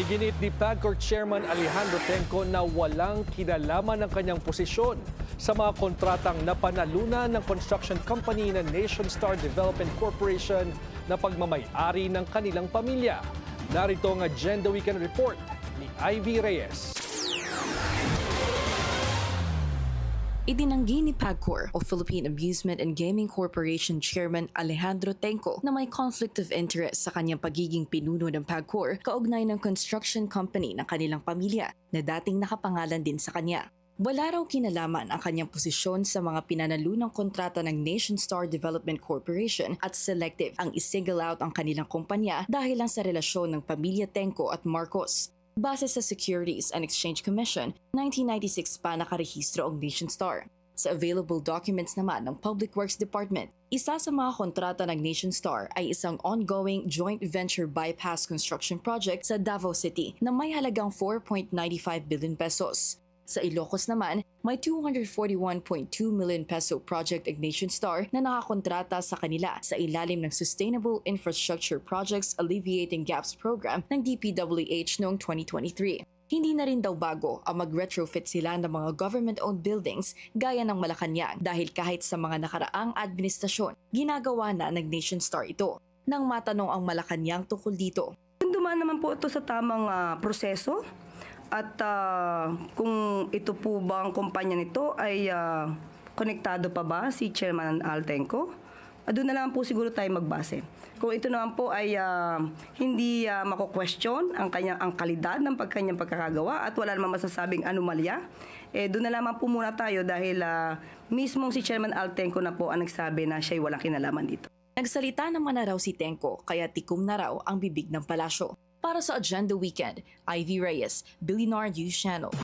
Iginit ni PAGCOR Chairman Alejandro Tenco na walang kinalaman ng kanyang posisyon sa mga kontratang napanalunan ng construction company na Nation Star Development Corporation na pagmamay-ari ng kanilang pamilya. Narito ang Agenda Weekend Report ni Ivy Reyes. Itinanggi ni PAGCOR o Philippine Amusement and Gaming Corporation Chairman Alejandro Tenco na may conflict of interest sa kanyang pagiging pinuno ng PAGCOR kaugnay ng construction company ng kanilang pamilya na dating nakapangalan din sa kanya. Wala raw kinalaman ang kanyang posisyon sa mga pinanalunang kontrata ng Nation Star Development Corporation at selective ang isingle out ang kanilang kumpanya dahil lang sa relasyon ng pamilya Tenco at Marcos. Base sa Securities and Exchange Commission, 1996 pa nakarehistro ang Nation Star. Sa available documents naman ng Public Works Department, isa sa mga kontrata ng Nation Star ay isang ongoing joint venture bypass construction project sa Davao City na may halagang 4.95 billion pesos. Sa Ilocos naman, may 241.2 million peso project ang Nation Star na nakakontrata sa kanila sa ilalim ng Sustainable Infrastructure Projects Alleviating Gaps Program ng DPWH noong 2023. Hindi na rin daw bago ang mag-retrofit sila ng mga government-owned buildings gaya ng Malacanang dahil kahit sa mga nakaraang administrasyon, ginagawa na ng Nation Star ito. Nang matanong ang Malacanang tungkol dito, dumaan naman po ito sa tamang proseso. At kung ito po ba ang kumpanya nito ay konektado pa ba si Chairman Al Tenco? Doon na lang po siguro tayo magbase. Kung ito naman po ay hindi mako-question ang kalidad ng kanyang pagkakagawa at wala namang masasabing anomalya, doon na lamang po muna tayo dahil mismong si Chairman Al Tenco na po ang nagsabi na siya'y walang kinalaman dito. Nagsalita naman na raw si Tenco kaya tikom na raw ang bibig ng palasyo. Para sa Agenda Weekend, Ivy Reyes, Bilinar News Channel.